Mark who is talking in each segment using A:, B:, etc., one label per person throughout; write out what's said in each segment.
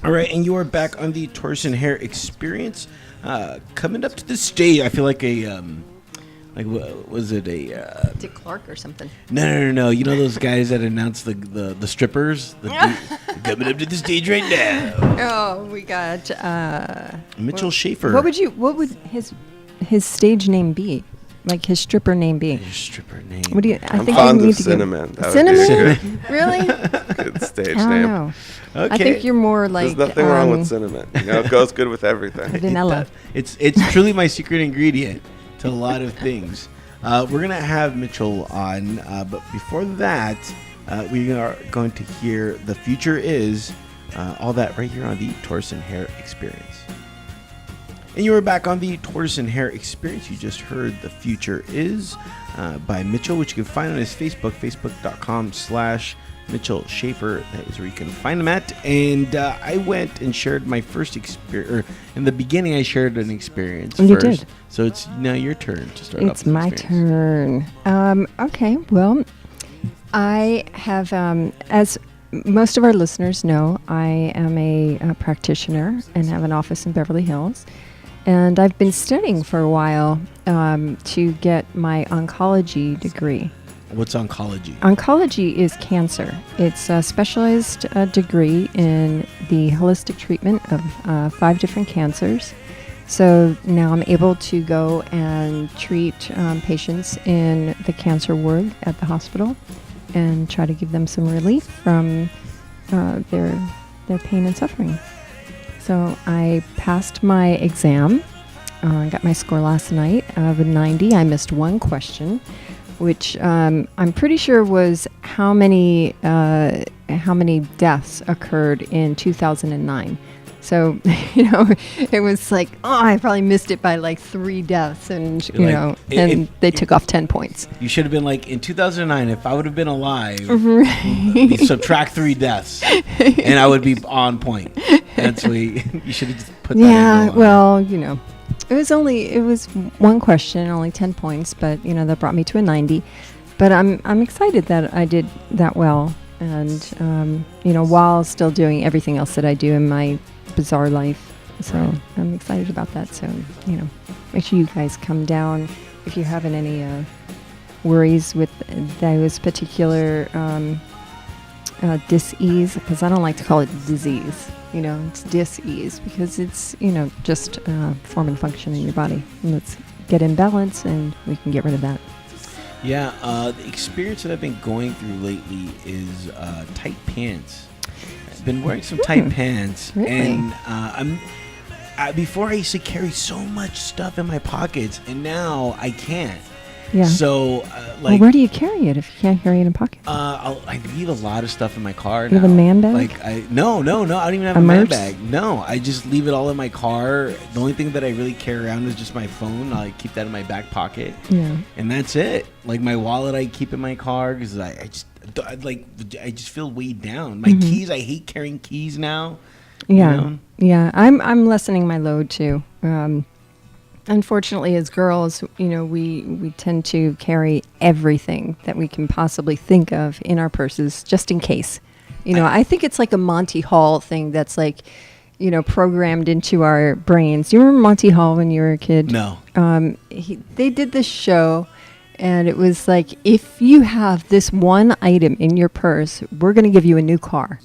A: All right, and you are back on the Tortoise the Hare experience. Coming up to the stage, I feel like what was it
B: Dick Clark or something?
A: No. You know those guys that announce the strippers? Coming up to the stage right now.
B: Oh, we got
A: Mitchell Schaefer.
B: What would his stage name be? Like his stripper name be?
A: His stripper name.
B: What do you?
C: I'm fond of Cinnamon.
B: Cinnamon? Really?
C: Good stage
B: I don't
C: name.
B: know.
A: Okay.
B: I think you're more like.
C: There's nothing wrong with cinnamon. You know, it goes good with everything.
B: Vanilla.
A: It's truly my secret ingredient to a lot of things. We're gonna have Mitchell on, but before that, we are going to hear "The Future Is," all that right here on the Tortoise the Hare experience. And you are back on the Tortoise the Hare experience. You just heard "The Future Is" by Mitchell, which you can find on his Facebook, facebook.com/Mitchell Schaefer. That is where you can find him at. And I went and shared my first experience. In the beginning, I shared an experience
B: You
A: first.
B: did.
A: So it's now your turn to start off.
B: It's my turn. Okay, well, I have, as most of our listeners know, I am a practitioner and have an office in Beverly Hills. And I've been studying for a while to get my oncology degree.
A: What's oncology?
B: Oncology is cancer. It's a specialized degree in the holistic treatment of 5 different cancers. So now I'm able to go and treat patients in the cancer ward at the hospital and try to give them some relief from their pain and suffering. So I passed my exam. I got my score last night of a 90. I missed one question, which I'm pretty sure was how many deaths occurred in 2009. So, it was like, I probably missed it by like 3 deaths, and they took off 10 points.
A: You should have been like, in 2009, if I would have been alive,
B: right.
A: subtract 3 deaths, and I would be on point. That's what you should have just put that in.
B: Yeah, well, it was one question, only 10 points, but, that brought me to a 90. But I'm excited that I did that well, and, while still doing everything else that I do in my bizarre life. So I'm excited about that. So, make sure you guys come down if you're having any worries with those particular dis-ease, because I don't like to call it disease. It's dis-ease because it's, just form and function in your body. And let's get in balance and we can get rid of that.
A: Yeah, the experience that I've been going through lately is tight pants. I've been wearing some tight pants,
B: really?
A: And before I used to carry so much stuff in my pockets, and now I can't.
B: Yeah.
A: So,
B: well, where do you carry it if you can't carry it in pockets?
A: I leave a lot of stuff in my car.
B: You have a man bag?
A: No, I don't even have a man bag. No, I just leave it all in my car. The only thing that I really carry around is just my phone. I keep that in my back pocket.
B: Yeah.
A: And that's it. Like my wallet, I keep in my car because I just feel weighed down. My keys, I hate carrying keys now.
B: Yeah. Yeah. I'm lessening my load too. Unfortunately, as girls, we tend to carry everything that we can possibly think of in our purses, just in case. I think it's like a Monty Hall thing that's like, programmed into our brains. Do you remember Monty Hall when you were a kid?
A: No.
B: They did this show, and it was like, if you have this one item in your purse, we're going to give you a new car.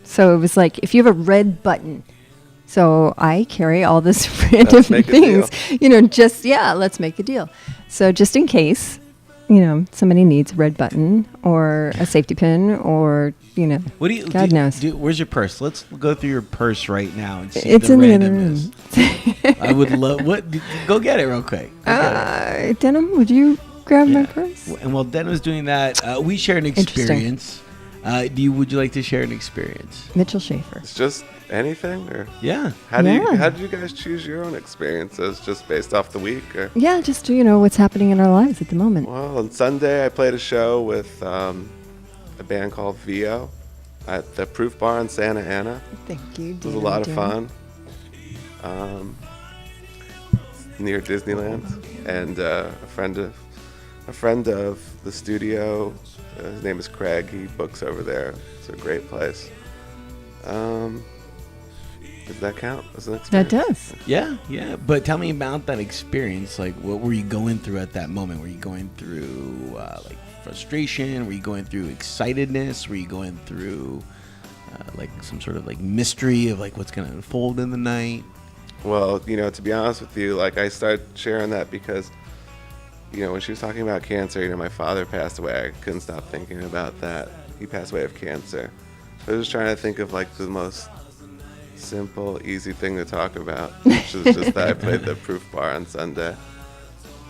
B: So it was like, if you have a red button. So I carry all this random things, let's make a deal. So just in case, somebody needs a red button or a safety pin or,
A: what do you,
B: God knows.
A: Where's your purse? Let's go through your purse right now and see
B: it's
A: the
B: in
A: randomness.
B: The other room.
A: I would love, go get it real quick.
B: Denim, would you grab my purse?
A: And while Den was doing that, we share an experience. Would you like to share an experience?
B: Mitchell Schaefer.
C: It's just anything, or
A: yeah.
C: How did you guys choose your own experiences? Just based off the week, or?
B: Yeah, just what's happening in our lives at the moment.
C: Well, on Sunday I played a show with a band called VO at the Proof Bar in Santa Ana.
B: Thank you.
C: It was a lot of fun. Near Disneyland, and a friend of the studio. His name is Craig. He books over there. It's a great place. Does that count as an experience?
B: That does.
A: Yeah. But tell me about that experience. Like, what were you going through at that moment? Were you going through like frustration? Were you going through excitedness? Were you going through like some sort of like mystery of like what's going to unfold in the night?
C: Well, to be honest with you, like I started sharing that because, when she was talking about cancer, my father passed away. I couldn't stop thinking about that. He passed away of cancer. I was just trying to think of like the most simple, easy thing to talk about, which is just that I played the proof bar on Sunday.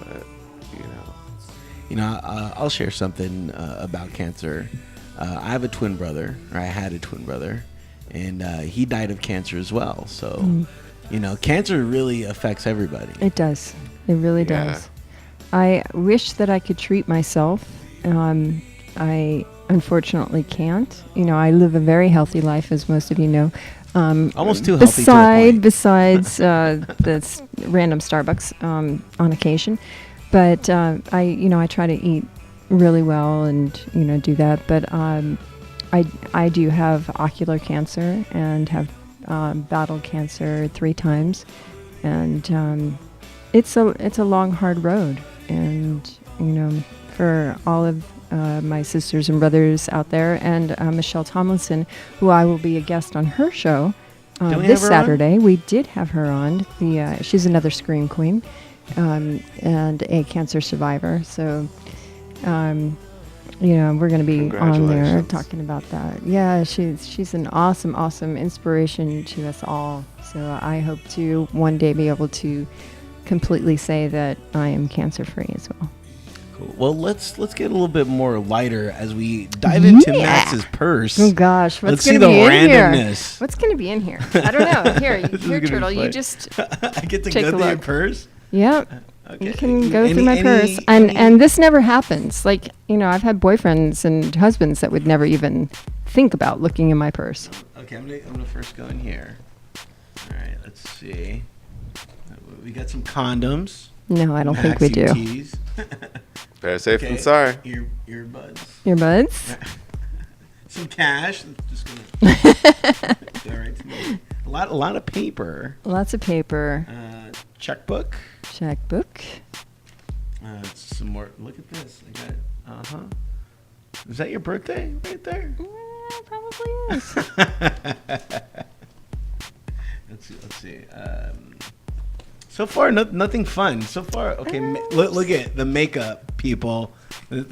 C: But,
A: I'll share something about cancer. I have a twin brother, or I had a twin brother, and he died of cancer as well. So, cancer really affects everybody.
B: It does. It really does. I wish that I could treat myself. I unfortunately can't. I live a very healthy life, as most of you know.
A: Almost too healthy to a point.
B: Besides this random Starbucks on occasion. But I try to eat really well and do that. But I do have ocular cancer and have battled cancer 3 times, and it's a long, hard road. And for all of my sisters and brothers out there, and Michelle Tomlinson, who I will be a guest on her show this Saturday. We did have her on. She's another scream queen and a cancer survivor. So, we're going to be on there talking about that. Yeah, she's an awesome inspiration to us all. So I hope to one day be able to completely say that I am cancer free as well.
A: Cool. Well, let's get a little bit more lighter as we dive into Max's purse.
B: Oh gosh,
A: let's see the randomness.
B: Here? What's going to be in here? I don't know. Here, Turtle, you just
A: I get to
B: take
A: go
B: a
A: through
B: look.
A: your purse.
B: Yep.
A: Okay.
B: You can go through my purse, and this never happens. Like I've had boyfriends and husbands that would never even think about looking in my purse.
A: Okay, I'm gonna first go in here. All right, let's see. We got some condoms.
B: No, I don't think we do.
A: Tees.
C: Better safe than sorry.
A: Earbuds.
B: Earbuds.
A: Some cash. Just gonna go right to me. A lot of paper.
B: Lots of paper.
A: Checkbook.
B: Checkbook.
A: Some more. Look at this. I got. Is that your birthday right there?
B: Yeah, probably is.
A: Let's see. So far, nothing fun. So far, okay. Look at the makeup, people. This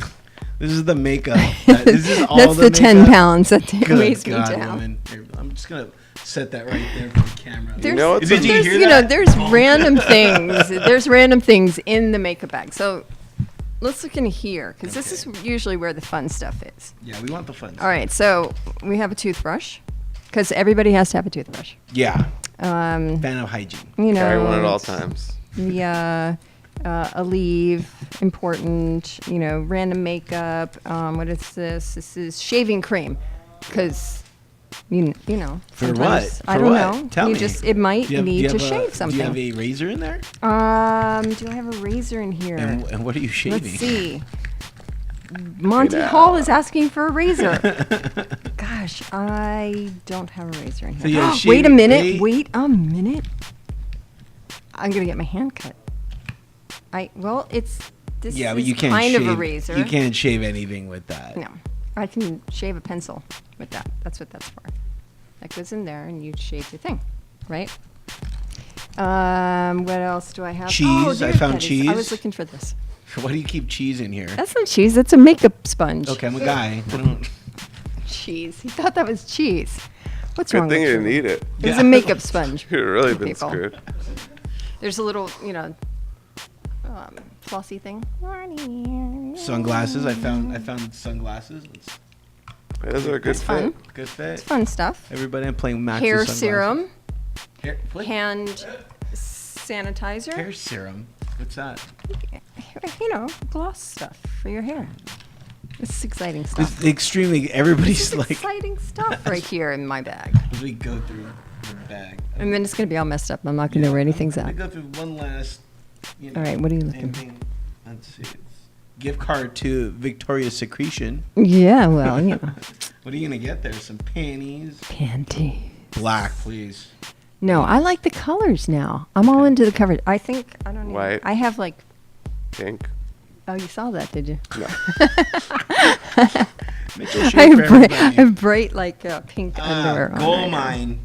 A: is the makeup. This is all
B: That's the 10 pounds that weighs me
A: God,
B: down.
A: Woman. Here, I'm just gonna set that right there for the camera.
B: There's random things. There's random things in the makeup bag. So let's look in here, because this is usually where the fun stuff is.
A: Yeah, we want the fun stuff.
B: All right, so we have a toothbrush, because everybody has to have a toothbrush.
A: Yeah. Fan of hygiene.
C: Carry one at all times.
B: Yeah. A leave, important, random makeup. What is this? This is shaving cream, because,
A: For what?
B: I don't know.
A: Tell me.
B: It might need to shave something.
A: Do you have a razor in there?
B: Do I have a razor in here?
A: And what are you shaving?
B: Let's see. Monty Hall is asking for a razor. Gosh, I don't have a razor in here. Wait a minute. Wait a minute. I'm going to get my hand cut. This
A: but
B: is
A: you can't
B: kind
A: shave,
B: of a razor.
A: You can't shave anything with that.
B: No. I can shave a pencil with that. That's what that's for. That goes in there and you shave your thing, right? What else do I have?
A: Cheese. I found cheese.
B: I was looking for this.
A: Why do you keep cheese in here?
B: That's not cheese. That's a makeup sponge.
A: Okay, I'm a guy. I don't.
B: Cheese. He thought that was cheese. What's
C: Good
B: wrong
C: thing
B: with
C: you didn't eat it.
B: It was a makeup sponge.
C: You'd really been
B: people.
C: screwed.
B: There's a little, flossy thing.
A: Sunglasses. I found sunglasses.
C: Those are a good
B: That's fun.
C: fit.
A: Good fit.
B: It's fun stuff.
A: Everybody, I'm playing Max's
B: Hair
A: sunglasses.
B: serum.
A: Hand
B: Sanitizer.
A: Hair serum. What's that?
B: Gloss stuff for your hair. This is exciting stuff.
A: It's extremely. Everybody's
B: This is
A: like.
B: exciting stuff right here in my bag.
A: As we go through the bag.
B: And then it's going to be all messed up. I'm not going to know where anything's
A: I'm
B: at.
A: gonna go through one last.
B: All right, what are you looking for?
A: Let's see. Gift card to Victoria's Secretion.
B: Yeah, well,
A: What are you gonna get there? Some panties?
B: Panty.
A: Black, please.
B: No, I like the colors now. I'm all into the coverage. I think I don't know.
C: White.
B: I have like.
C: Pink.
B: Oh, you saw that, did you?
C: No.
A: Mitchell
B: I
A: Schaefer,
B: have bright,
A: everybody.
B: bright like pink underwear on.
A: Gold
B: right now.
A: mine.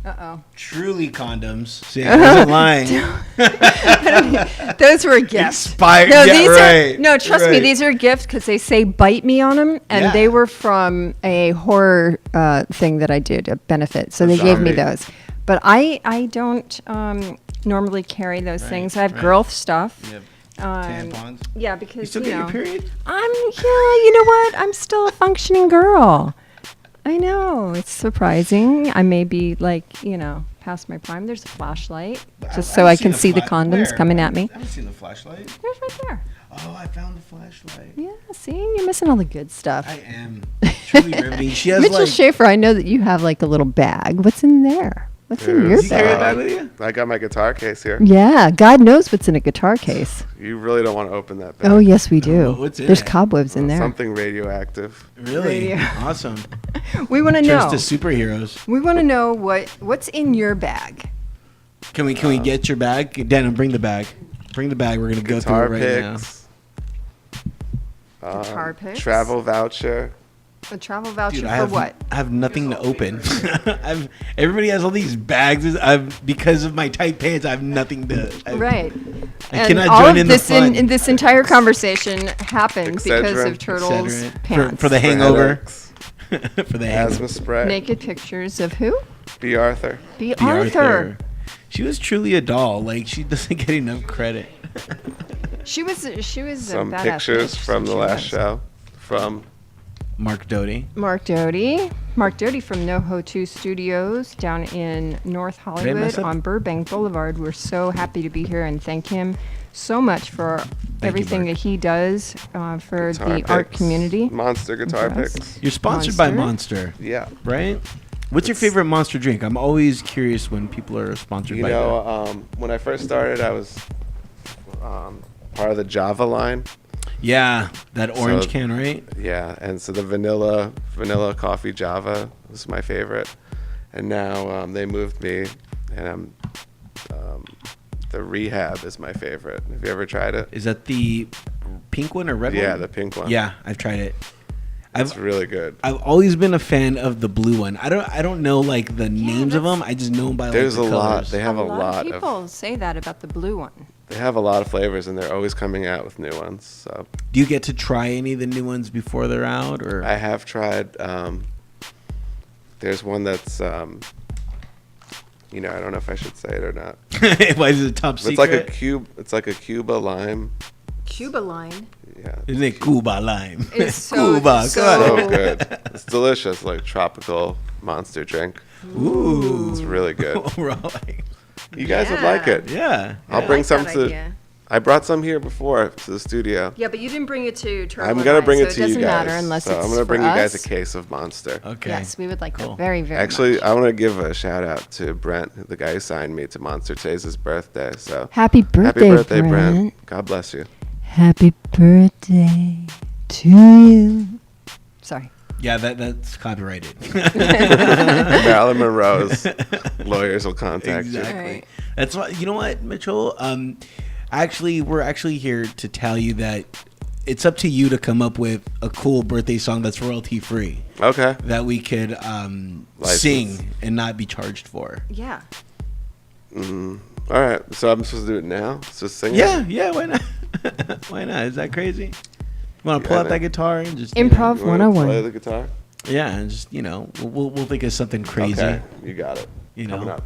B: Uh-oh.
A: Truly condoms. See, I wasn't lying.
B: Those were a gift.
A: Expired.
B: No,
A: yeah,
B: these
A: right.
B: are no. Trust me,
A: right.
B: these are gifts because they say "bite me" on them, and
A: Yeah.
B: they were from a horror thing that I did, a benefit. So
C: A
B: they gave me
C: zombie.
B: those. But I don't normally carry those
A: Right,
B: things. I have
A: right.
B: girl stuff.
A: You have
B: Um,
A: tampons.
B: Yeah,
A: You
B: because
A: still get your period?
B: You know what? I'm still a functioning girl. I know it's surprising. I may be past my prime. There's a flashlight, just so I can see the condoms coming at me.
A: I haven't seen the flashlight.
B: There's right there.
A: Oh, I found the flashlight.
B: Yeah, see, you're missing all the good stuff.
A: I am truly riveting. She has
B: Mitchell
A: like.
B: Schaefer, I know that you have like a little bag. What's in there? What's in your
C: There's,
A: You carry a
B: bag?
A: bag with you?
C: I got my guitar case here.
B: Yeah, God knows what's in a guitar case.
C: You really don't want to open that bag.
B: Oh, yes, we do.
A: what's in
B: There's
A: it?
B: cobwebs in there.
C: Something radioactive.
A: Really?
B: Radio.
A: Awesome.
B: We want to
A: Turns
B: know.
A: to superheroes.
B: We want to know what's in your bag.
A: Can we get your bag? Daniel, bring the bag. Bring the bag. We're gonna go through
C: Guitar
A: it right
C: picks.
B: Guitar picks?
C: Travel voucher.
B: A travel voucher
A: Dude,
B: for what?
A: I have nothing to open. Everybody has all these bags. Because of my tight pants, I have nothing to.
B: Right.
A: I
B: And
A: cannot
B: all
A: join
B: of
A: in the
B: this
A: fun.
B: in this entire conversation happened because
C: Excedrin.
B: of Turtle's
A: Excedrin.
B: pants.
A: For the hangover.
C: headaches,
A: For the hangover.
C: asthma spray.
B: Naked pictures of who?
C: B. Arthur.
B: B.
A: B.
B: Arthur.
A: She was truly a doll. Like, she doesn't get enough credit.
B: She was
C: Some
B: a badass
C: pictures
B: bitch,
C: from
B: so
C: the
B: she
C: last
B: was.
C: show. From
A: Mark Doty.
B: Mark Doty. Mark Doty from NoHo 2 Studios down in North
A: mess
B: Hollywood
A: up?
B: on Burbank Boulevard. We're so happy to be here and thank him so much for everything
A: Mark.
B: that he does for
C: guitar
B: the art
C: picks.
B: community.
C: Monster guitar
B: Yes.
C: picks.
A: You're sponsored by Monster,
C: Yeah.
A: right? What's your favorite Monster drink? I'm always curious when people are sponsored
C: You
A: by
C: know, when I first started, I was part of the Java line.
A: that. Yeah, that orange
C: So-
A: can, right?
C: Yeah, and so the vanilla coffee Java was my favorite, and now they moved me, and the Rehab is my favorite. Have you ever tried it?
A: Is that the pink one or red one?
C: Yeah, the pink one.
A: Yeah, I've tried it.
C: it's really good.
A: I've always been a fan of the blue one. I don't know like the names of them. I just know them by
C: There's
A: like
C: a
A: the
C: lot.
A: colors.
C: They have a lot
B: of people say that about the blue one.
C: They have a lot of flavors, and they're always coming out with new ones. So
A: Do you get to try any of the new ones before they're out, or?
C: I have tried. There's one that's, I don't know if I should say it or not.
A: Why is it top
C: It's
A: secret?
C: like a cube. It's like a Cuba lime.
B: Cuba line
C: Yeah,
A: Isn't it Cuba lime?
B: is so,
A: Cuba,
B: so
A: come
C: so good. It's delicious, like tropical monster drink.
A: on. Ooh,
C: It's really good.
A: Right.
C: You guys would like it.
A: Yeah.
C: I'll
A: yeah.
C: bring some to. I brought some here before to the studio.
B: Yeah, but you didn't bring it to Turtle.
C: I'm
B: and
C: gonna
B: I,
C: bring
B: so
C: it to
B: it
C: you
B: doesn't
C: guys.
B: matter unless
C: so
B: it's
C: I'm gonna bring
B: for
C: you guys a
B: us.
C: case of Monster.
A: Okay.
B: Yes, we would like
A: Cool.
B: that very, very
C: Actually,
B: much.
C: I want to give a shout out to Brent, the guy who signed me to Monster. Today's his birthday, so
B: Happy birthday,
C: happy birthday,
B: Brent.
C: God bless you.
B: Happy birthday to you. Sorry.
A: Yeah, that's copyrighted.
C: Marilyn Monroe's lawyers will contact you.
A: Exactly.
B: Right.
A: That's why. You know what, Mitchell? We're actually here to tell you that it's up to you to come up with a cool birthday song that's royalty free
C: Okay.
A: that we could sing and not be charged for.
B: Yeah.
C: All right. So I'm supposed to do it now? Just sing
A: Yeah,
C: it?
A: yeah. Why not? Why not? Is that crazy? You want to pull
C: Yeah,
A: out that
C: man.
A: guitar and just
B: Improv
C: You wanna
B: 101.
C: play the guitar?
A: Yeah, and just we'll think of something crazy.
C: Okay. You got it.
A: You
C: Coming
A: know.
C: up.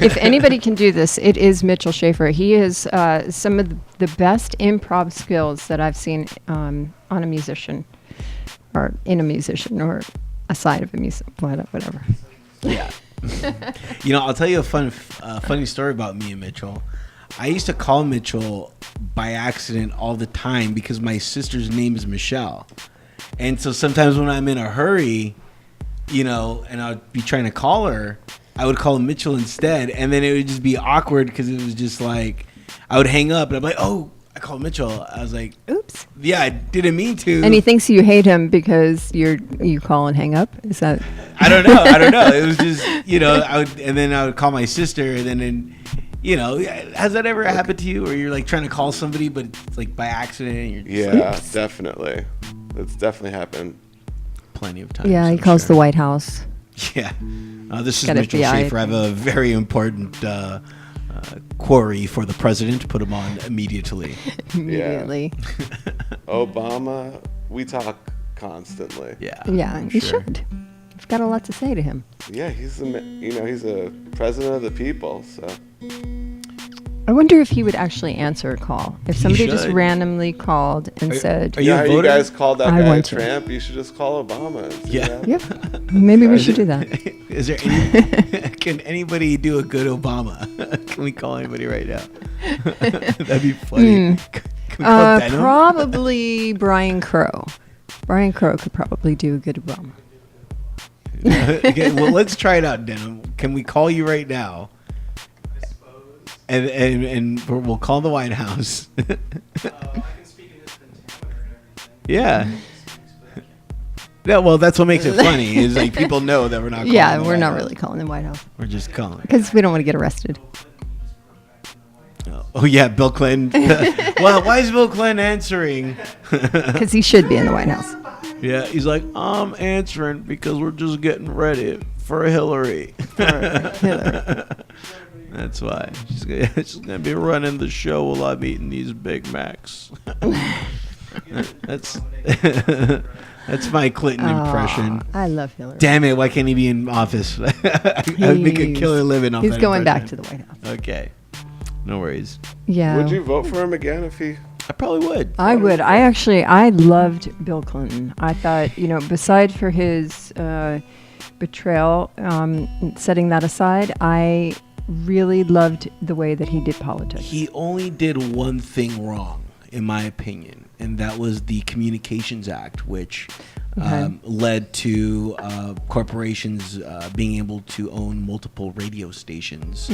B: If anybody can do this, it is Mitchell Schaefer. He has some of the best improv skills that I've seen on a musician, or in a musician, or a side of a musician, whatever.
A: Yeah. I'll tell you a funny story about me and Mitchell. I used to call Mitchell by accident all the time because my sister's name is Michelle. And so sometimes when I'm in a hurry, and I'd be trying to call her, I would call Mitchell instead. And then it would just be awkward because it was just like, I would hang up and I'm like, oh, called Mitchell. I was like,
B: Oops.
A: yeah, I didn't mean to.
B: And he thinks you hate him because you call and hang up. Is that?
A: I don't know. It was just, I would call my sister, and then has that ever happened to you, where you're like trying to call somebody, but it's like by accident? And you're just
C: Yeah,
A: like,
C: definitely. It's definitely happened.
A: plenty of times.
B: Yeah, he
A: I'm
B: calls the
A: sure.
B: White House.
A: Yeah. This is
B: Got
A: Mitchell
B: FBI.
A: Schaefer. I have a very important query for the president. Put him on immediately.
B: Immediately.
C: Obama, we talk constantly.
A: Yeah.
B: Yeah,
A: I'm
B: you
A: sure.
B: should. You've got a lot to say to him.
C: Yeah, he's a president of the people. So
B: I wonder if he would actually answer a call. If somebody just
A: should.
B: randomly called and said,
A: are you a
C: how
A: voter?
C: you guys called that
B: I
C: guy a
B: want to.
C: tramp? You should just call Obama. And see
A: Yeah.
C: that.
B: "Yep, maybe we should do that."
A: Is there any, can anybody do a good Obama? Can we call anybody right now? That'd be funny. Can we call Denim?
B: Probably Brian Crow. Brian Crow could probably do a good Obama.
A: Okay, well, let's try it out, Denim. Can we call you right now? And we'll call the White House. Yeah. Yeah, well, that's what makes it funny. Is like people know that we're not. Calling
B: Yeah,
A: the
B: we're
A: White
B: not
A: House.
B: really calling the White House
A: We're just calling.
B: because we don't want to get arrested.
A: Oh yeah, Bill Clinton. Well, why is Bill Clinton answering?
B: Because he should be in the White House.
A: Yeah, he's like, I'm answering because we're just getting ready for Hillary.
B: Hillary.
A: That's why. She's gonna be running the show while I'm eating these Big Macs. That's that's my Clinton impression.
B: I love Hillary.
A: Damn it! Why can't he be in office? I would make a killer living off
B: He's
A: that
B: going back
A: impression.
B: to the White House.
A: Okay, no worries.
B: Yeah.
C: Would you vote for him again if he?
A: I probably would.
B: I would. I loved Bill Clinton. I thought, besides for his betrayal, setting that aside, I really loved the way that he did politics.
A: He only did one thing wrong, in my opinion, and that was the Communications Act, which led to corporations being able to own multiple radio stations,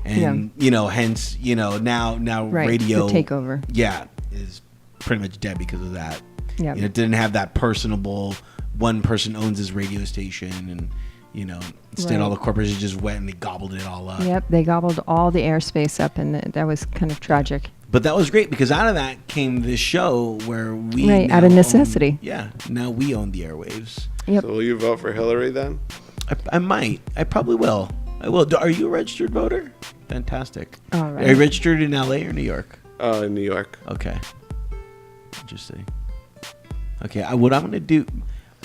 A: and hence now
B: Right,
A: radio
B: the takeover.
A: yeah, is pretty much dead because of that.
B: Yep.
A: It didn't have that personable one person owns his radio station, and instead all the
B: Right.
A: corporations just went and they gobbled it all up.
B: Yep, they gobbled all the airspace up, and that was kind of tragic.
A: But that was great because out of that came this show where we
B: Right,
A: now
B: out of necessity.
A: now we own the airwaves.
B: Yep.
C: So will you vote for Hillary then?
A: I might. I probably will. I will. Are you a registered voter? Fantastic.
B: All right.
A: Are you registered in LA or New York?
C: In New York.
A: Okay. Interesting. Okay. What I'm gonna do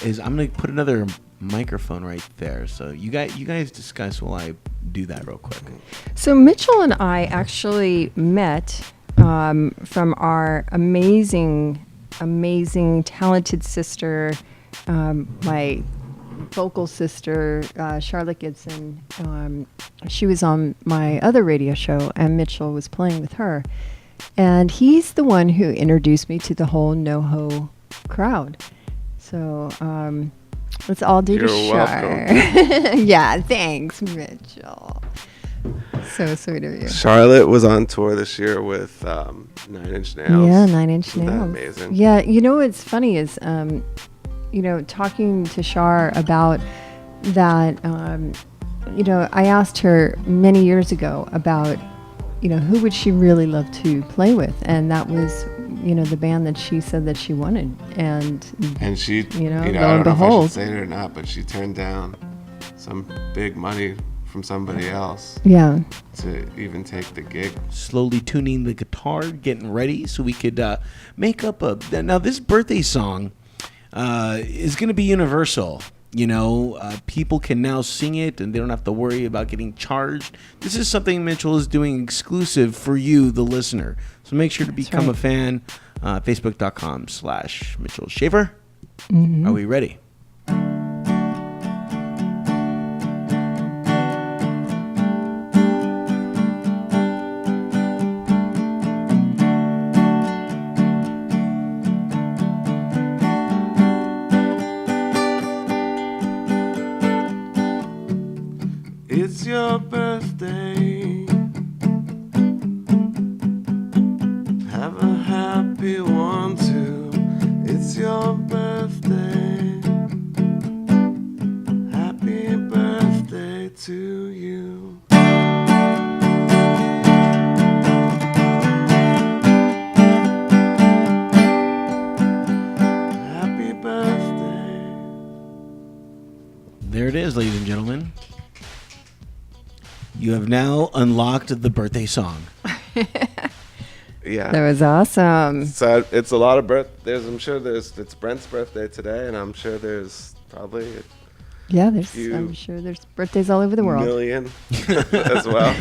A: is I'm gonna put another microphone right there. So you guys discuss while I do that real quick.
B: So Mitchell and I actually met from our amazing, talented sister, my vocal sister, Charlotte Gibson. She was on my other radio show, and Mitchell was playing with her. And he's the one who introduced me to the whole NoHo crowd. So it's all due to
C: You're
B: Char.
C: welcome.
B: Yeah, thanks, Mitchell. So sweet of you.
C: Charlotte was on tour this year with 9 Inch Nails.
B: Yeah, 9 Inch
C: Isn't that
B: Nails.
C: amazing?
B: Yeah, what's funny is, talking to Char about that, I asked her many years ago about, who would she really love to play with? And that was, the band that she said that she wanted. And
C: she,
B: lo
C: I
B: and
C: don't know if I
B: behold.
C: should say it or not, but she turned down some big money from somebody else
B: yeah.
C: to even take the gig.
A: Slowly tuning the guitar, getting ready so we could make up now this birthday song is going to be universal. People can now sing it and they don't have to worry about getting charged. This is something Mitchell is doing exclusive for you, the listener. So make sure to become a fan. Facebook.com/Mitchell Shaver.
B: Mm-hmm.
A: Are we ready?
C: It's your birthday. Have a
A: there it is, ladies and gentlemen. You have now unlocked the birthday song.
C: Yeah.
B: That was awesome.
C: So it's a lot of birthdays. I'm sure it's Brent's birthday today, and I'm sure there's probably
B: Yeah,
C: few
B: I'm sure there's birthdays all over the world.
C: million as well.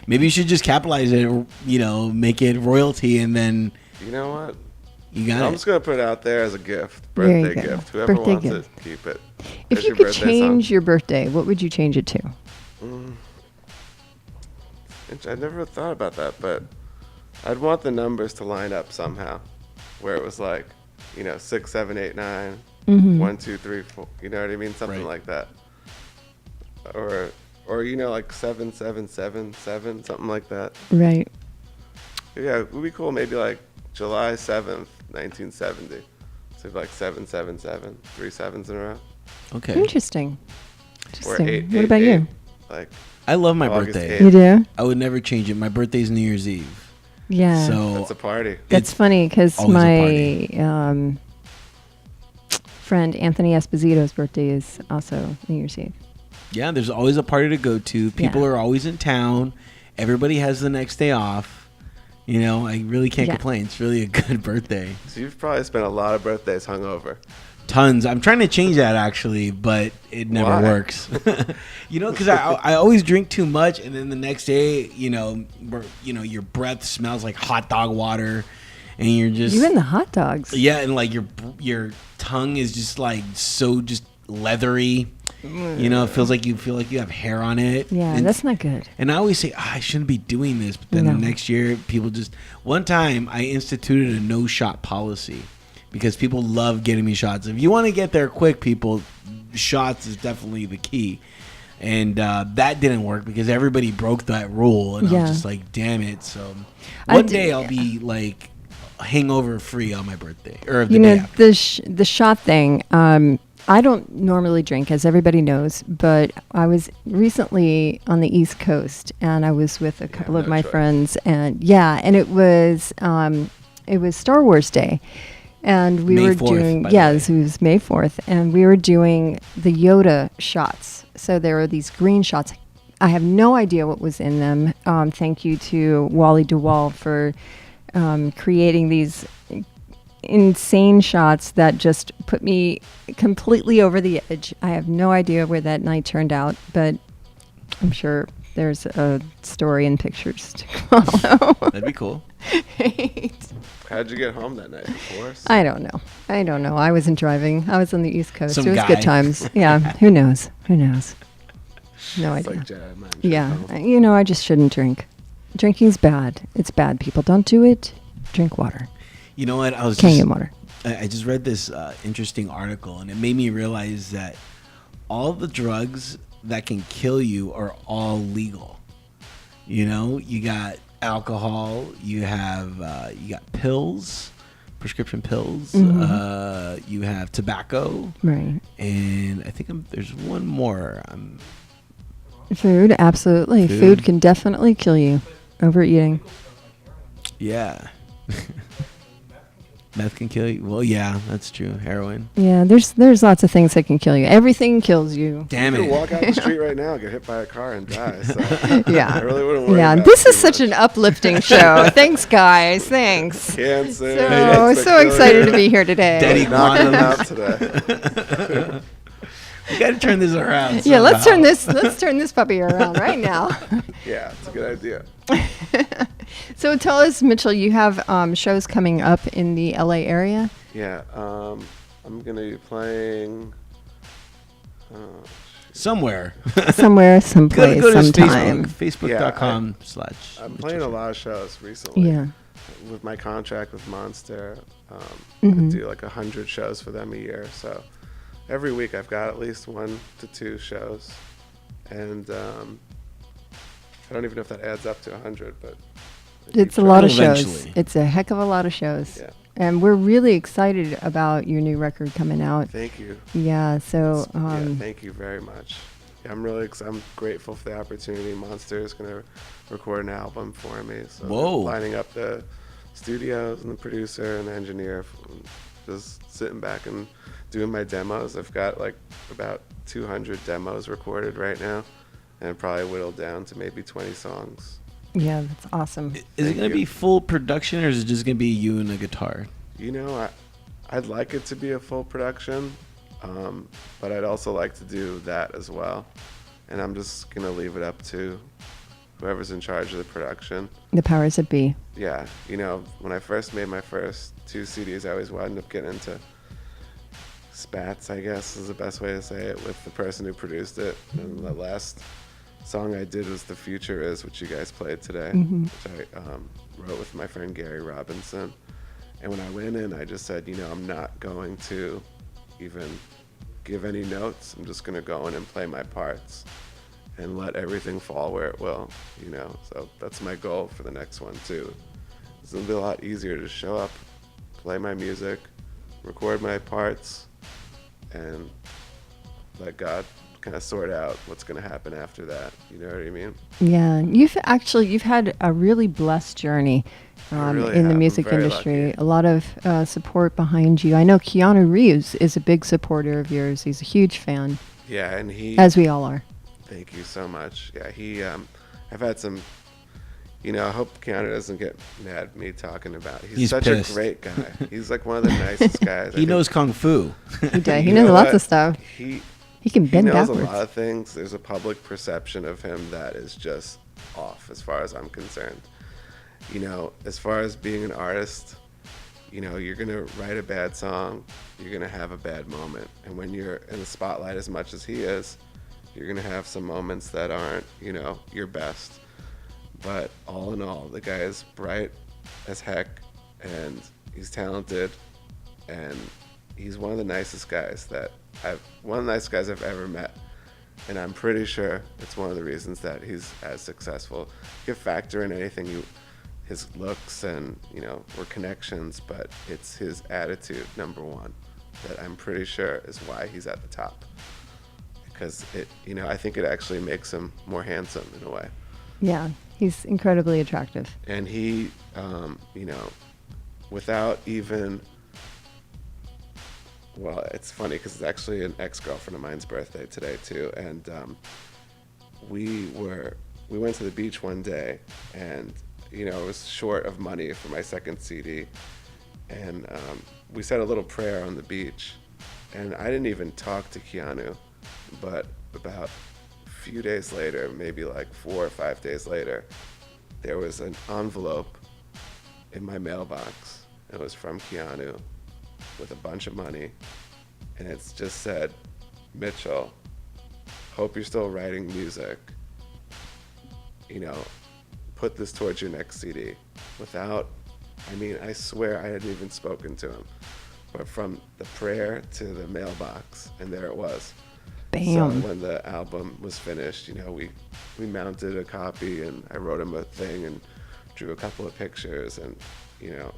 A: Maybe you should just capitalize it, make it royalty, and then
C: You know what?
A: you got
C: I'm
A: it.
C: just gonna put it out there as a gift,
B: There you
C: birthday
B: go.
C: gift. Whoever
B: Birthday
C: wants
B: gift.
C: it, keep it.
B: If
C: There's
B: you
C: your
B: could
C: birthday
B: change
C: song.
B: your birthday, what would you change it to?
C: I never thought about that, but I'd want the numbers to line up somehow, where it was like, 6, 7, 8, 9, 1, 2, 3, 4. You know what I mean? Something
A: Right.
C: like that. Or like 7, 7, 7, 7, something like that.
B: Right.
C: Yeah, it would be cool. Maybe like July 7th, 1970. So like 777, 3 sevens in a row.
A: Okay.
B: Interesting.
C: Or
B: Interesting.
C: 8,
B: What
C: 8,
B: about
C: 8.
B: you?
C: Like
A: I love my
C: August
A: birthday.
C: 8th.
B: You do?
A: I would never change it. My birthday's New Year's Eve.
B: Yeah.
A: So
C: that's a party.
B: That's
A: it's
B: funny because
A: always
B: my
A: a
B: friend Anthony Esposito's birthday is also New Year's Eve.
A: yeah, there's always a party to go to. People
B: Yeah.
A: are always in town. Everybody has the next day off. I really can't
B: Yeah.
A: complain. It's really a good birthday.
C: So you've probably spent a lot of birthdays hungover.
A: Tons. I'm trying to change that actually, but it never
C: Why?
A: works. Because I always drink too much, and then the next day, your breath smells like hot dog water, and you're just
B: You and the hot dogs.
A: yeah, and like your tongue is just like so just leathery. It feels like you have hair on it.
B: Yeah,
A: and,
B: that's not good.
A: And I always say, I shouldn't be doing this. But then
B: No.
A: the next year, people just... One time, I instituted a no-shot policy because people love getting me shots. If you want to get there quick, people, shots is definitely the key. And that didn't work because everybody broke that rule. And I
B: Yeah.
A: was just like, damn it. So
B: I
A: one
B: did-
A: day I'll be like hangover-free on my birthday. Or the
B: You
A: day
B: know,
A: after.
B: the shot thing, I don't normally drink, as everybody knows, but I was recently on the East Coast, and I was with a couple of
C: no
B: my
C: choice.
B: friends, and it was Star Wars Day, and we
A: May
B: were
A: 4th,
B: doing
A: by the
B: yes,
A: way.
B: it was May 4th, and we were doing the Yoda shots. So there are these green shots. I have no idea what was in them. Thank you to Wally DeWall for creating these insane shots that just put me completely over the edge. I have no idea where that night turned out, but I'm sure there's a story and pictures to follow.
A: That'd be cool.
C: How'd you get home that night? Before?
B: I don't know. I wasn't driving. I was on the East Coast.
A: Some
B: it was
A: guy.
B: good times. Yeah. Who knows? No
C: It's
B: idea.
C: like Jedi mind
B: Yeah.
C: control.
B: I just shouldn't drink. Drinking's bad. It's bad, people. Don't do it. Drink water.
A: You know what?
B: Canyon water.
A: I just read this interesting article, and it made me realize that all the drugs that can kill you are all legal. You got alcohol, you got pills, prescription pills, you have tobacco,
B: Right.
A: and I think there's one more.
B: Food, absolutely.
A: Food.
B: Food can definitely kill you. Overeating.
A: Yeah. Meth can kill you. Well, yeah, that's true. Heroin.
B: Yeah, there's lots of things that can kill you. Everything kills you.
A: Damn
C: You could
A: it.
C: walk out the street right now and get hit by a car and die. So
B: Yeah.
C: I really wouldn't worry
B: Yeah,
C: about
B: this
C: too
B: is such
C: much.
B: an uplifting show. Thanks, guys. Thanks.
C: Cancer.
B: So excited to be here today.
A: Daddy
C: Knocking them
A: Guanos.
C: out today.
A: We got to turn this around.
B: Yeah, let's
A: somehow.
B: turn this puppy around right now.
C: Yeah, it's a good idea.
B: So tell us, Mitchell, you have shows coming up in the LA area.
C: Yeah, I'm gonna be playing.
A: Somewhere.
B: Somewhere, someplace,
A: go to
B: sometime.
A: Facebook. Facebook.com/
C: I'm playing a lot of shows recently.
B: Yeah.
C: With my contract with Monster, I
B: Mm-hmm.
C: do like 100 shows for them a year. So every week I've got at least 1 to 2 shows, and I don't even know if that adds up to 100, but I keep
B: It's a
C: trying.
B: lot of shows.
A: Eventually.
B: It's a heck of a lot of shows.
C: Yeah.
B: And we're really excited about your new record coming out.
C: Thank you.
B: Yeah, so
C: Yeah, thank you very much. Yeah, I'm grateful for the opportunity. Monster is going to record an album for me. So
A: Whoa.
C: lining up the studios and the producer and the engineer, just sitting back and doing my demos. I've got like about 200 demos recorded right now, and probably whittled down to maybe 20 songs.
B: Yeah, that's awesome.
A: Is it going to be full production, or is it just going to be you and a guitar?
C: You know, I'd like it to be a full production, but I'd also like to do that as well. And I'm just going to leave it up to whoever's in charge of the production.
B: The powers that be.
C: Yeah, you know, when I first made my first 2 CDs, I always wound up getting into spats, I guess is the best way to say it, with the person who produced it. And the last song I did was The Future Is, which you guys played today, which I wrote with my friend Gary Robinson. And when I went in, I just said, you know, I'm not going to even give any notes. I'm just going to go in and play my parts and let everything fall where it will, you know. So that's my goal for the next one too. It's gonna be a lot easier to show up, play my music, record my parts, and let God kind of sort out what's gonna happen after that. You know what I mean?
B: Yeah, you've had a really blessed journey
C: really
B: in the
C: have.
B: music
C: I'm very
B: industry.
C: lucky.
B: A lot of support behind you. I know Keanu Reeves is a big supporter of yours. He's a huge fan,
C: Yeah, and he.
B: as we all are.
C: Thank you so much. Yeah, he. I've had some. You know, I hope Keanu doesn't get mad at me talking about. He's such
A: pissed.
C: a great guy. He's like one of the nicest guys.
A: He knows kung fu.
B: He does. He
C: You
B: knows
C: know
B: lots
C: what?
B: of stuff.
C: He
B: He can bend
C: knows
B: backwards.
C: a lot of things. There's a public perception of him that is just off as far as I'm concerned. You know, as far as being an artist, you know, you're going to write a bad song, you're going to have a bad moment. And when you're in the spotlight as much as he is, you're going to have some moments that aren't, you know, your best. But all in all, the guy is bright as heck, and he's talented, and he's one of the nicest guys I've ever met. And I'm pretty sure it's one of the reasons that he's as successful. You can factor in anything, his looks and, you know, or connections, but it's his attitude, number one, that I'm pretty sure is why he's at the top. Because you know, I think it actually makes him more handsome in a way.
B: Yeah, he's incredibly attractive.
C: And he, you know, without even, well, it's funny because it's actually an ex-girlfriend of mine's birthday today too, and we went to the beach one day, and you know, it was short of money for my second CD, and we said a little prayer on the beach, and I didn't even talk to Keanu, but about a few days later, maybe like 4 or 5 days later, there was an envelope in my mailbox. It was from Keanu with a bunch of money, and it's just said, Mitchell, hope you're still writing music. You know, put this towards your next CD. I swear I hadn't even spoken to him. But from the prayer to the mailbox, and there it was.
B: Bam.
C: So when the album was finished, you know, we mounted a copy, and I wrote him a thing and drew a couple of pictures, and, you know,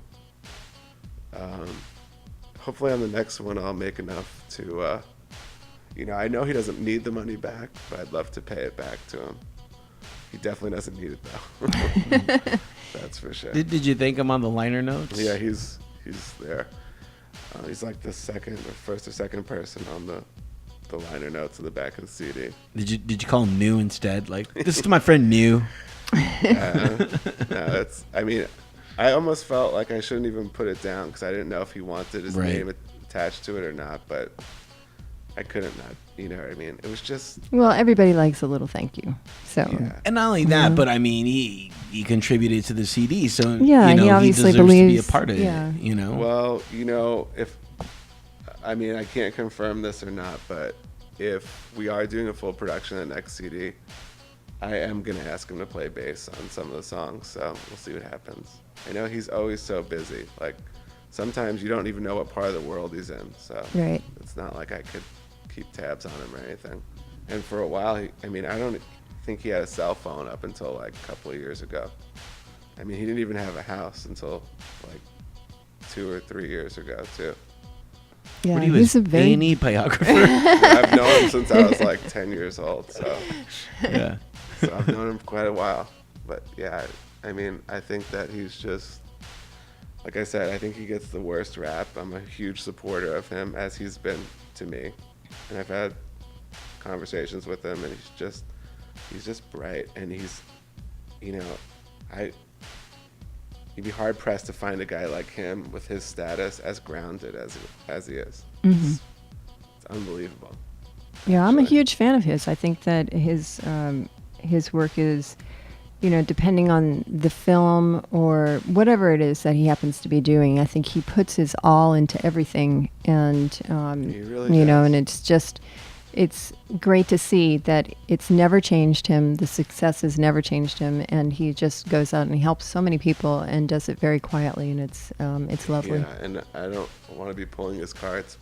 C: hopefully on the next one I'll make enough to, you know, I know he doesn't need the money back, but I'd love to pay it back to him. He definitely doesn't need it though. That's for sure.
A: Did you thank him on the liner notes?
C: Yeah, he's there. He's like the first or second person on the liner notes in the back of the CD.
A: Did you call him New instead? Like, this is my friend New.
C: No, I almost felt like I shouldn't even put it down because I didn't know if he wanted his
A: Right.
C: name attached to it or not, but I couldn't not. You know what I mean? It was just,
B: Well, everybody likes a little thank you. So
C: yeah.
A: And not only that, but I mean, he contributed to the CD, so
B: Yeah,
A: you know,
B: he obviously
A: deserves to be a
B: believes-
A: part of
B: yeah.
A: it. You know,
C: Well, you know, I can't confirm this or not, but if we are doing a full production of the next CD, I am going to ask him to play bass on some of the songs, so we'll see what happens. I know he's always so busy. Like, sometimes you don't even know what part of the world he's in, so
B: Right.
C: it's not like I could keep tabs on him or anything. And for a while, I don't think he had a cell phone up until like a couple of years ago. I mean, he didn't even have a house until like 2 or 3 years ago, too.
B: yeah,
A: what, he
B: he's
A: was
B: a very
A: A&E biographer.
C: I've known him since I was like 10 years old, so
A: Yeah.
C: I've known him for quite a while. But yeah, I think that he's just like I said, I think he gets the worst rap. I'm a huge supporter of him, as he's been to me, and I've had conversations with him, and he's just bright, and he's, you know, you'd be hard pressed to find a guy like him with his status as grounded as he is. It's unbelievable.
B: Yeah, I'm a
C: actually.
B: huge fan of his. I think that his work is, depending on the film or whatever it is that he happens to be doing, I think he puts his all into everything, and
C: He really does.
B: and it's great to see that it's never changed him. The success has never changed him, and he just goes out and he helps so many people and does it very quietly, and it's lovely.
C: Yeah, and I don't want to be pulling his cards,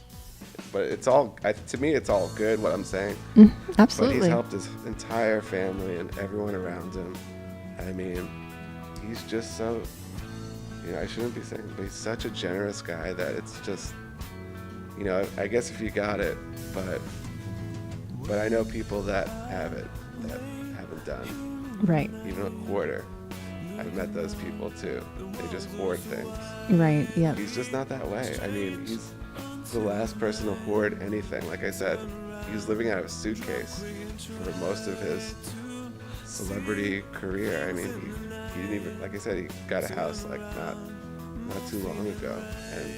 C: but it's all, to me, it's all good what I'm saying. But
B: Absolutely.
C: he's helped his entire family and everyone around him. I mean, he's just so, I shouldn't be saying, but he's such a generous guy that it's just, I guess if you got it, but I know people that have it that haven't done
B: Right.
C: even a quarter. I've met those people too. They just hoard things.
B: Right. Yeah.
C: He's just not that way. I mean, he's the last person to hoard anything. Like I said, he was living out of a suitcase for most of his celebrity career. I mean, he didn't even, like I said, he got a house like not too long ago, and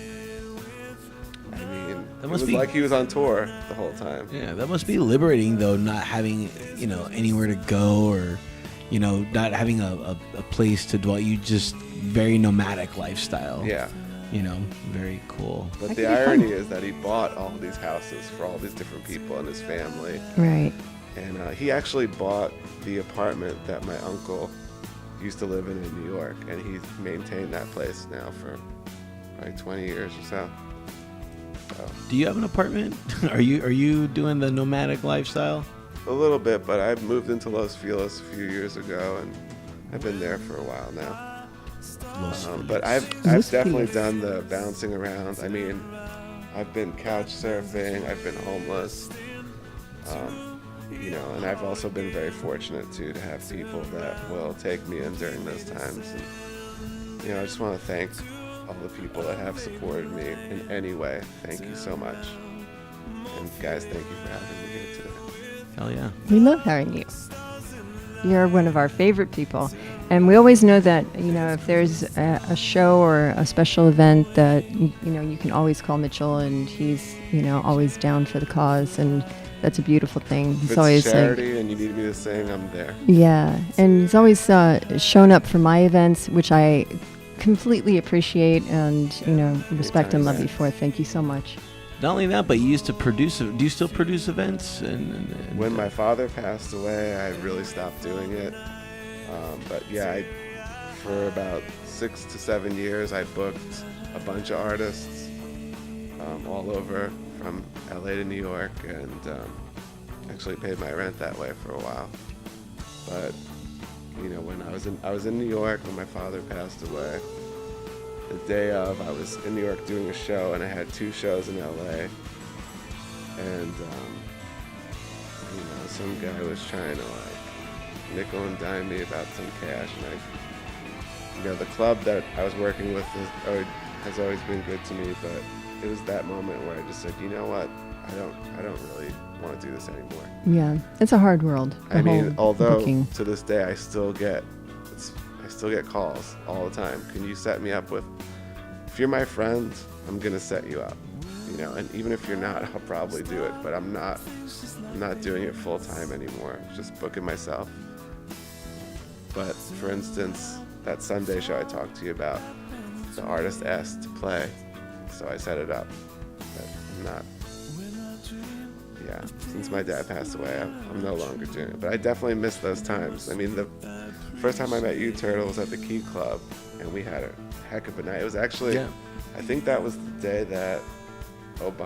C: I mean,
A: That
C: it
A: must
C: was
A: be-
C: like he was on tour the whole time.
A: Yeah, that must be liberating though, not having anywhere to go, or not having a place to dwell. You just very nomadic lifestyle.
C: Yeah.
A: Very cool.
C: But
B: That
C: the
B: could be fun.
C: irony is that he bought all these houses for all these different people in his family.
B: Right.
C: And he actually bought the apartment that my uncle used to live in New York. And he's maintained that place now for probably 20 years or so.
A: Do you have an apartment? Are you doing the nomadic lifestyle?
C: A little bit, but I moved into Los Feliz a few years ago, and I've been there for a while now. But I've
B: Los
C: definitely
B: Feliz.
C: done the bouncing around. I mean, I've been couch surfing, I've been homeless, and I've also been very fortunate too to have people that will take me in during those times. And I just want to thank all the people that have supported me in any way. Thank you so much. And guys, thank you for having me here today.
A: Hell yeah.
B: We love having you. You're one of our favorite people. And we always know that, if there's a show or a special event that, you can always call Mitchell, and he's, always down for the cause. And that's a beautiful thing.
C: If
B: It's
C: it's
B: always
C: charity and you need me to sing, I'm there.
B: yeah. And he's always shown up for my events, which I completely appreciate and, respect and love you for. Thank you so much.
A: Not only that, but you used to produce. Do you still produce events? And
C: When my father passed away, I really stopped doing it. But yeah, for about 6 to 7 years, I booked a bunch of artists all over from LA to New York, and actually paid my rent that way for a while. But when I was in New York when my father passed away. The day of, I was in New York doing a show, and I had 2 shows in LA, and some guy was trying to nickel and dime me about some cash, and the club that I was working with has always been good to me, but it was that moment where I just said, you know what, I don't really want to do this anymore.
B: Yeah. It's a hard world. the
C: I mean,
B: whole
C: although
B: booking.
C: to this day I still get calls all the time. Can you set me up with? If you're my friend, I'm gonna set you up. And even if you're not, I'll probably do it. But I'm not doing it full time anymore. Just booking myself. But for instance, that Sunday show I talked to you about, the artist asked to play, so I set it up. But I'm not. Yeah, since my dad passed away, I'm no longer doing it. But I definitely miss those times. I mean, the first time I met you, Turtle, was at the Key Club, and we had a heck of a night. It was actually, I think that was the day that it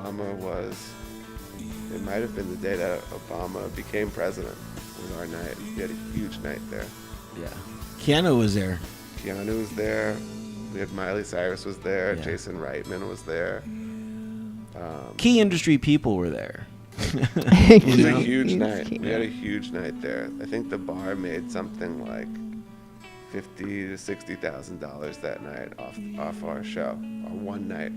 C: might have been the day that Obama became president. Was our night. We had a huge night there.
A: yeah, Keanu was there.
C: Keanu was there. We had Miley Cyrus was there.
A: Yeah.
C: Jason Reitman was there.
A: Key industry people were there.
C: It was
A: You
C: a
A: know?
C: huge
B: Huge
C: night.
B: key.
C: We had a huge night there. I think the bar made something like $50,000 to $60,000 that night off our show, our one night.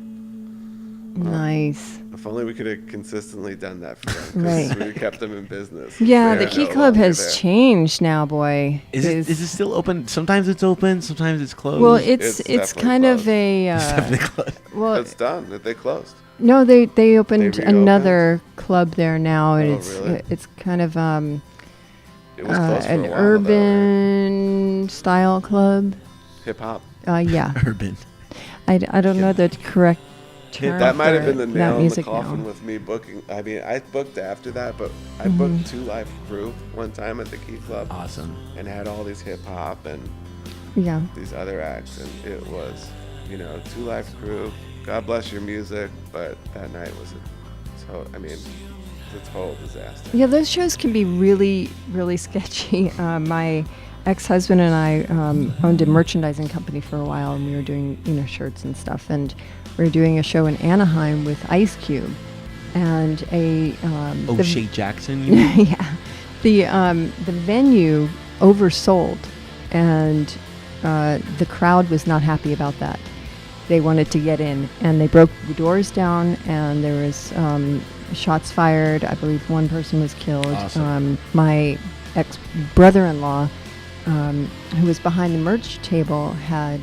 B: Nice.
C: If only we could have consistently done that for them,
B: Right.
C: because we kept them in business.
B: Yeah,
C: They're
B: the Key
C: no
B: Club
C: longer
B: has
C: there.
B: changed now, boy.
A: Is it still open? Sometimes it's open, sometimes it's closed.
B: Well,
C: It's
B: it's
C: definitely
B: kind of
C: closed.
B: a
A: It's definitely closed.
B: well.
C: It's done. They closed.
B: No, they opened
C: They reopened?
B: another club there now, and
C: Oh, really?
B: it's kind of
C: It was closed for
B: an
C: a while,
B: urban style club.
C: Hip hop.
B: Yeah,
A: Urban.
B: I don't know the correct term.
C: That might have
B: for
C: been the
B: that
C: nail in the
B: music
C: coffin
B: now.
C: with me booking. I mean, I booked after that, but I
B: Mm-hmm.
C: booked 2 Live Crew one time at the Key Club
A: Awesome.
C: and had all these hip hop and
B: Yeah,
C: these other acts, and it was, 2 Live Crew. God bless your music, but that night was a total disaster.
B: yeah, those shows can be really, really sketchy. My ex-husband and I owned a merchandising company for a while, and we were doing shirts and stuff, and we were doing a show in Anaheim with Ice Cube, and
A: O'Shea Jackson. You mean?
B: yeah, the venue oversold, and the crowd was not happy about that. They wanted to get in, and they broke the doors down, and there was shots fired. I believe one person was killed.
A: Awesome.
B: My ex-brother-in-law, who was behind the merch table, had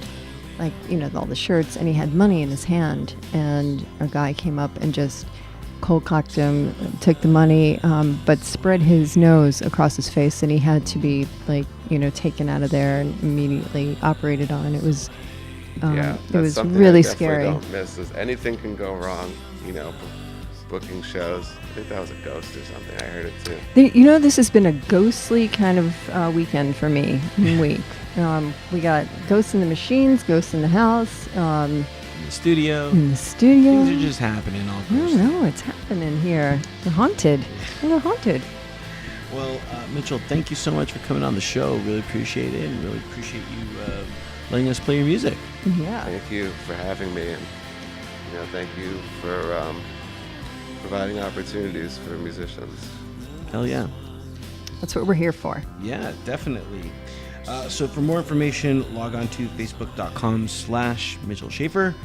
B: all the shirts, and he had money in his hand, and a guy came up and just cold cocked him, took the money, but spread his nose across his face, and he had to be taken out of there and immediately operated on. It was
C: Yeah,
B: it
C: that's
B: was
C: something
B: really
C: I definitely
B: scary.
C: Don't miss is anything can go wrong. Booking shows. I think that was a ghost or something. I heard it too.
B: This has been a ghostly kind of weekend for me. Week. We got ghosts in the machines, ghosts in the house,
A: In the studio.
B: in the studio.
A: Things are just happening all
B: I don't know, it's happening here. We're haunted. We're haunted.
A: Well, Mitchell, thank you so much for coming on the show. Really appreciate it, and really appreciate you letting us play your music.
B: Yeah.
C: Thank you for having me, and thank you for providing opportunities for musicians.
A: Hell yeah.
B: That's what we're here for.
A: Yeah, definitely. So for more information, log on to facebook.com/Mitchell Schaefer.